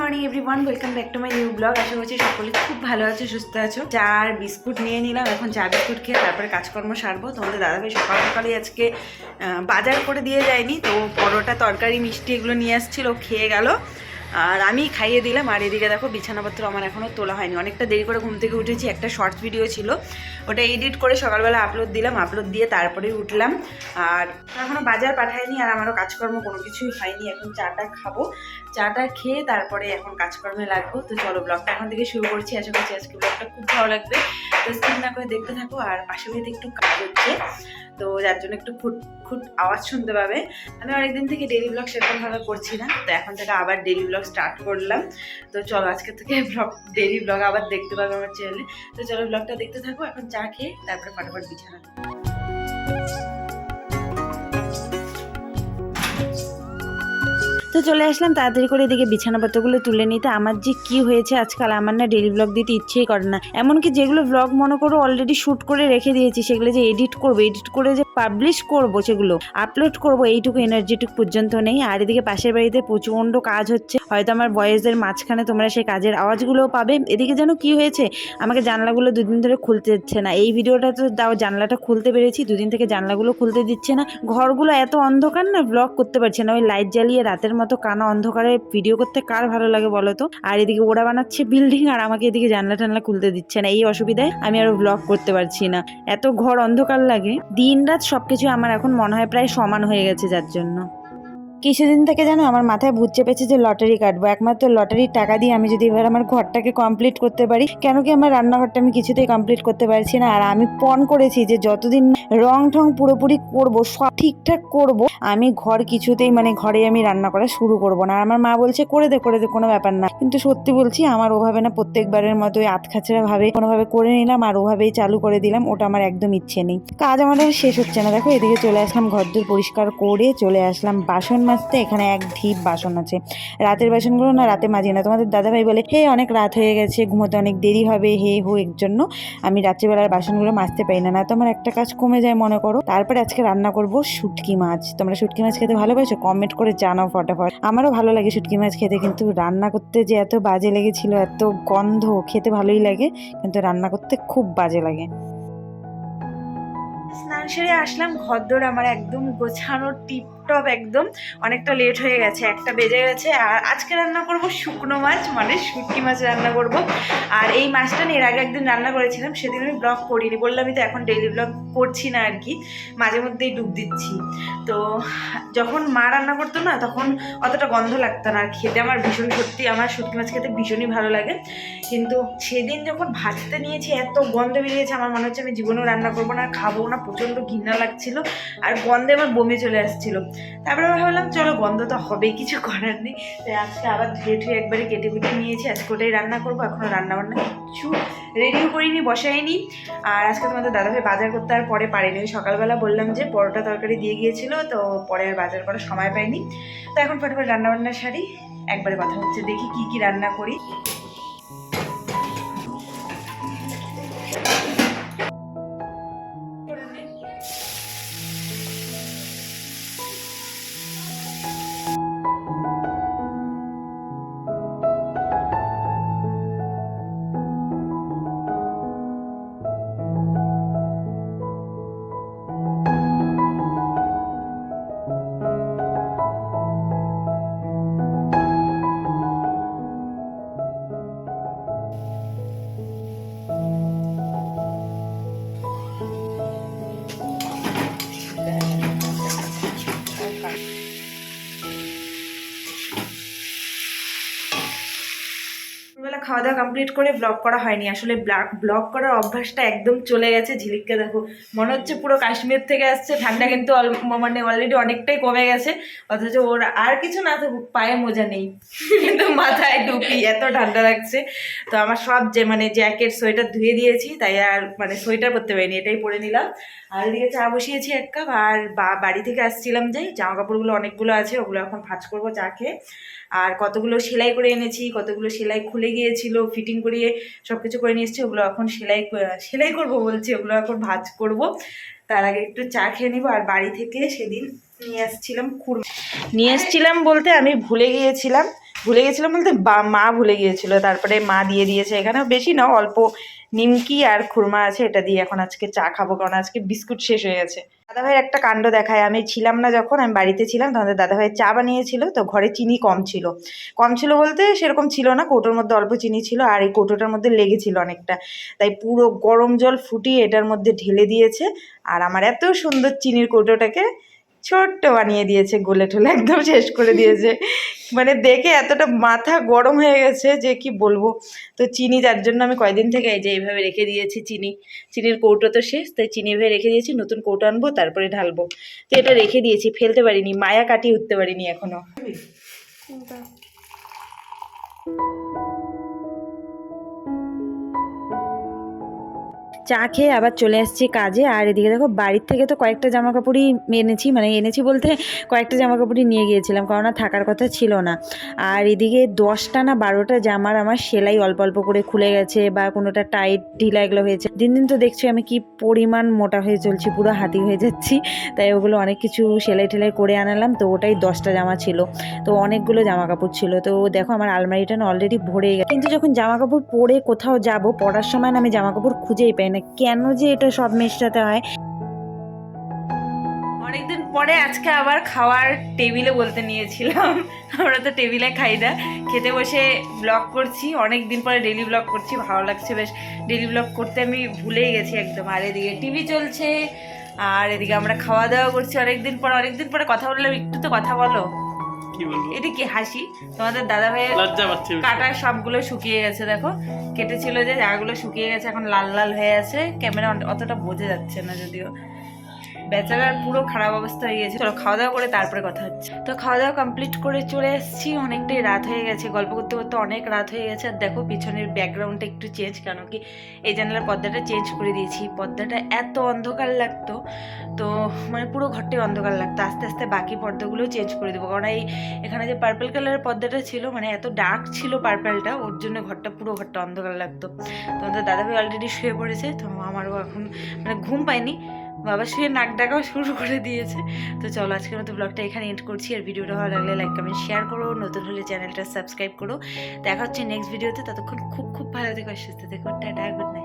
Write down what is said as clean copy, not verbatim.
Morning everyone, welcome back to my new blog. আশা করছি সকলে খুব ভালো আছো, সুস্থ আছো। চা আর বিস্কুট নিয়ে নিলাম। এখন চা বিস্কুট খেয়ে তারপরে কাজকর্ম সারবো। তোমাদের দাদাভাই সকাল সকালে আজকে বাজার করে দিয়ে যায়নি, তো পরোটা তরকারি মিষ্টি এগুলো নিয়ে আসছিল, খেয়ে গেল আর আমি খাইয়ে দিলাম। আর এদিকে দেখো বিছানাপত্র আমার এখনও তোলা হয়নি, অনেকটা দেরি করে ঘুম থেকে উঠেছি। একটা শর্টস ভিডিও ছিল, ওটা এডিট করে সকালবেলা আপলোড দিলাম, আপলোড দিয়ে তারপরেই উঠলাম। আর এখনও বাজার পাঠায়নি আর আমারও কাজকর্ম কোনো কিছুই হয়নি। এখন চাটা খাবো, চাটা খেয়ে তারপরে এখন কাজকর্মে লাগবো। তো চলো ব্লগটা এখন থেকে শুরু করছি। আশা করছি আজকে ব্লগটা খুব ভালো লাগবে, তো স্কিপ না করে দেখতে থাকো। আর পাশে বাড়িতে একটু কাজ হচ্ছে, তো যার জন্য একটু খুট আওয়াজ শুনতে পাবে। আমি অনেকদিন থেকে ডেইলি ব্লগ সেরকমভাবে করছি না, তো এখন থেকে আবার ডেইলি ব্লগ স্টার্ট করলাম। তো চলো আজকে থেকে ডেইলি ব্লগ আবার দেখতে পাবে আমার চ্যানেলে। তো চলো ব্লগটা দেখতে থাকো। এখন চা খেয়ে তারপরে ফটাফট বিছানা। তো চলে আসলাম তাড়াতাড়ি করে, এদিকে বিছানাপত্রগুলো তুলে নিতে। আমার যে কি হয়েছে আজকাল, আমার না ডেইলি ব্লগ দিতে ইচ্ছেই করে না। এমনকি যেগুলো ব্লগ মনে করো অলরেডি শ্যুট করে রেখে দিয়েছি, সেগুলো যে এডিট করে যে পাবলিশ করব, সেগুলো আপলোড করব, এইটুকু এনার্জিটুকু পর্যন্ত নেই। আর এদিকে পাশের বাড়িতে প্রচণ্ড কাজ হচ্ছে, হয়তো আমার ভয়েসের মাঝখানে তোমরা সেই কাজের আওয়াজগুলোও পাবে। এদিকে যেন কি হয়েছে, আমাকে জানলাগুলো দুদিন ধরে খুলতে দিচ্ছে না। এই ভিডিওটা তো দাও জানলাটা খুলতে পেরেছি, দুদিন থেকে জানলাগুলো খুলতে দিচ্ছে না। ঘরগুলো এত অন্ধকার না, ব্লগ করতে পারছে না। ওই লাইট জ্বালিয়ে রাতের মতো কানা অন্ধকারে ভিডিও করতে কার ভালো লাগে বলো তো। আর এদিকে ওরা বানাচ্ছে বিল্ডিং, আর আমাকে এদিকে জানলা টানলা খুলতে দিচ্ছে না। এই অসুবিধায় আমি আরো ব্লগ করতে পারছি না, এত ঘর অন্ধকার লাগে। দিন রাত সবকিছু আমার এখন মনে হয় প্রায় সমান হয়ে গেছে, যার জন্য কিছুদিন থেকে যেন আমার মাথায় ভূত চেপেছে যে লটারি কাটবো। একমাত্র লটারির টাকা দিয়ে আমি যদি এবার আমার ঘরটাকে কমপ্লিট করতে পারি। কেন কি আমার রান্নাঘরটা আমি কিছুতেই কমপ্লিট করতে পারছি না। আর আমি পণ করেছি যে যতদিন রং ঠং পুরোপুরি করবো, সব ঠিকঠাক করব, আমি ঘর কিছুতেই ঘরে আমি রান্না করা শুরু করব না। আর আমার মা বলছে করে দে কোনো ব্যাপার না, কিন্তু সত্যি বলছি আমার ওভাবে না, প্রত্যেকবারের মতো ওই আতখাচড়া ভাবে কোনোভাবে করে নিলাম আর ওভাবেই চালু করে দিলাম। ওটা আমার একদম ইচ্ছে নেই, কাজ আমাদের শেষ হচ্ছে না। দেখো এদিকে চলে আসলাম ঘরদোর পরিষ্কার করে, চলে আসলাম বাসন মাজতে। এখানে এক ঢিপ বাসন আছে, রাতের বাসনগুলো না রাতে মাজি না। তোমাদের দাদাভাই বলে হে অনেক রাত হয়ে গেছে, ঘুমোতে অনেক দেরি হবে, হে হো, এর জন্য আমি রাত্রিবেলার বাসনগুলো মাজতে পারি না, না তো আমার একটা কাজ কমে যায় মনে করো। তারপরে আজকে রান্না করব শুটকি মাছ। তোমরা শুটকি মাছ খেতে ভালোবাসো? কমেন্ট করে জানাও ফটাফট। আমারও ভালো লাগে শুটকি মাছ খেতে, কিন্তু রান্না করতে যে এত বাজে লেগেছিল, এত গন্ধ। খেতে ভালোই লাগে, কিন্তু রান্না করতে খুব বাজে লাগে। স্নান সেরে আসলাম, ঘরদোর আমার একদম গোছানো টিপটপ একদম। অনেকটা লেট হয়ে গেছে, 1টা বেজে গেছে। আর আজকে রান্না করব শুকনো মাছ, মানে শুটকি মাছ রান্না করব। আর এই মাছটা এর আগে একদিন রান্না করেছিলাম, সেদিন আমি ব্লগ করিনি, বললামই তো এখন ডেইলি ব্লগ করছি না আর কি, মাঝে মধ্যেই ডুব দিচ্ছি। তো যখন মা রান্না করতো না, তখন অতটা গন্ধ লাগতো না, আর খেতে আমার ভীষণ, সত্যি আমার শুটকি মাছ খেতে ভীষণই ভালো লাগে। কিন্তু সেদিন যখন ভাজতে নিয়েছি, এত গন্ধ বেরিয়েছে, আমার মনে হচ্ছে আমি জীবনেও রান্না করবো না, খাবো না, প্রচণ্ড ঘৃণা লাগছিল আর গন্ধে আমার বমি চলে আসছিল। তারপরে আমি ভাবলাম চলো গন্ধ তো হবেই, কিছু করার নেই। তাই আজকে আবার ধুয়ে ঠুয়ে একবারে কেটে কুটে নিয়েছি, আজকে ওটাই রান্না করবো। এখনও রান্নাবান্না কিছু রেডিও করিনি, বসাইনি। আর আজকে তোমাদের দাদাভাই বাজার করতে আর পরে পারিনি, সকালবেলা বললাম যে পরোটা তরকারি দিয়ে গিয়েছিল, তো পরে আর বাজার করার সময় পাইনি। তো এখন ফটাফট রান্নাবান্না সারি, একবারে কথা হচ্ছে, দেখি কি কি রান্না করি। খাওয়া দাওয়া কমপ্লিট করে ব্লগ করা হয়নি, আসলে ব্লগ করার অভ্যাসটা একদম চলে গেছে। ঝিলিককে দেখো, মনে হচ্ছে পুরো কাশ্মীর থেকে আসছে। ঠান্ডা কিন্তু অলরেডি অনেকটাই কমে গেছে, অথচ ওর আর কিছু না থাকুক, পায়ে মোজা নেই কিন্তু মাথায় টুপি, এত ঠান্ডা লাগছে। তো আমার সব যে জ্যাকেট সোয়েটার ধুয়ে দিয়েছি, তাই আর সোয়েটার পরতে পারিনি, এটাই পরে নিলাম। আর এদিকে চা বসিয়েছি 1 কাপ। আর বাড়ি থেকে আসছিলাম যে জামা কাপড়গুলো অনেকগুলো আছে, ওগুলো এখন ভাঁজ করবো চা খেয়ে। আর কতগুলো সেলাই করে এনেছি, কতগুলো সেলাই খুলে গিয়েছিল, ফিটিং করিয়ে সব কিছু করে নিয়ে এসেছি, ওগুলো এখন সেলাই করবো বলছি, ওগুলো এখন ভাঁজ করব। তার আগে একটু চা খেয়ে নিব। আর বাড়ি থেকে সেদিন নিয়ে এসেছিলাম বলতে আমি ভুলে গিয়েছিলাম ভুলে গেছিলাম বলতে মা ভুলে গিয়েছিল, তারপরে মা দিয়ে দিয়েছে। এখানেও বেশি না, অল্প নিমকি আর খুরমা আছে, এটা দিয়ে এখন আজকে চা খাবো, কারণ আজকে বিস্কুট শেষ হয়ে গেছে। দাদাভাইয়ের একটা কাণ্ড দেখায়, আমি ছিলাম না যখন, আমি বাড়িতে ছিলাম, তখন দাদাভাই চা বানিয়েছিল, তো ঘরে চিনি কম ছিল। কম ছিল বলতে সেরকম ছিল না, কৌটোর মধ্যে অল্প চিনি ছিল, আর এই কৌটোটার মধ্যে লেগেছিল অনেকটা, তাই পুরো গরম জল ফুটিয়ে এটার মধ্যে ঢেলে দিয়েছে, আর আমার এত সুন্দর চিনির কৌটোটাকে ছোট্ট বানিয়ে দিয়েছে, গলে ঠলে একদম শেষ করে দিয়েছে। মানে দেখে এতটা মাথা গরম হয়ে গেছে যে কি বলবো। তো চিনি, যার জন্য আমি কয়দিন থেকে এই যে এইভাবে রেখে দিয়েছি, চিনির কৌটো তো শেষ, তাই চিনি এভাবে রেখে দিয়েছি, নতুন কৌটো আনবো তারপরে ঢালবো। তো এটা রেখে দিয়েছি, ফেলতে পারিনি, মায়া কাটিয়ে উঠতে পারিনি এখনো। চা খেয়ে আবার চলে আসছি কাজে। আর এদিকে দেখো, বাড়ির থেকে তো কয়েকটা জামা কাপড়ই এনেছি, মানে এনেছি বলতে কয়েকটা জামা কাপড়ই নিয়ে গিয়েছিলাম, কারণ আর থাকার কথা ছিল না। আর এদিকে 10টা না 12টা জামার আমার সেলাই অল্প অল্প করে খুলে গেছে, বা কোনোটা টাইট ঢিলা এগুলো হয়েছে। দিন দিন তো দেখছি আমি কি পরিমাণ মোটা হয়ে চলছি, পুরো হাতি হয়ে যাচ্ছি। তাই ওগুলো অনেক কিছু সেলাই টেলাই করে আনালাম, তো ওটাই 10টা জামা ছিল, তো অনেকগুলো জামা কাপড় ছিল। তো দেখো আমার আলমারিটা না অলরেডি ভরে গেছে, কিন্তু যখন জামা কাপড় পরে কোথাও যাব, পরার সময় না আমি জামা কাপড় খুঁজেই পাই না, কেন যে এটা সব মেশাতে হয়। অনেকদিন পরে আজকে আবার খাওয়ার টেবিলে বলতে নিয়েছিলাম, আমরা তো টেবিলে খাই না, খেতে বসে ব্লগ করছি, অনেক দিন পরে ডেইলি ব্লগ করছি, ভালো লাগছে বেশ। ডেইলি ব্লগ করতে আমি ভুলেই গেছি একদম। আর এদিকে টিভি চলছে, আর এদিকে আমরা খাওয়া দাওয়া করছি অনেকদিন পরে কথা বললাম, একটু তো কথা বলো। এটা কি হাসি? তোমাদের দাদা ভাইয়ের কাটা সবগুলো শুকিয়ে গেছে, দেখো কেটেছিল যে জায়গাগুলো শুকিয়ে গেছে, এখন লাল লাল হয়ে আছে, ক্যামেরা অতটা বোঝা যাচ্ছে না যদিও। বেচারার পুরো খারাপ অবস্থা হয়ে গেছে। চলো খাওয়া দাওয়া করে তারপরে কথা হচ্ছে। তো খাওয়া দাওয়া কমপ্লিট করে চলে এসেছি, অনেকটাই রাত হয়ে গেছে, গল্প করতে করতে অনেক রাত হয়ে গেছে। আর দেখো পিছনের ব্যাকগ্রাউন্ডটা একটু চেঞ্জ, কেন কি এই জানালার পর্দাটা চেঞ্জ করে দিয়েছি। পর্দাটা এত অন্ধকার লাগতো, তো মানে পুরো ঘরটাই অন্ধকার লাগতো, আস্তে আস্তে বাকি পর্দাগুলোও চেঞ্জ করে দেবো, কারণ এখানে যে পার্পল কালারের পর্দাটা ছিল, মানে এত ডার্ক ছিল পার্পলটা, ওর জন্য পুরো ঘরটা অন্ধকার লাগতো। তো আমাদের দাদাভাই অলরেডি শুয়ে পড়েছে, তো আমারও এখন মানে ঘুম পাইনি, বাবা শুয়ে নাক ডাকাও শুরু করে দিয়েছে। তো চলো আজকের মতো ব্লগটা এখানে এন্ড করছি। আর ভিডিওটা ভালো লাগলে লাইক কমেন্ট শেয়ার করো, নতুন হলে চ্যানেলটা সাবস্ক্রাইব করো। দেখা হচ্ছে নেক্সট ভিডিওতে, ততক্ষণ খুব খুব ভালো থেকো, সুস্থ থেকো, টাটা, গুড নাইট।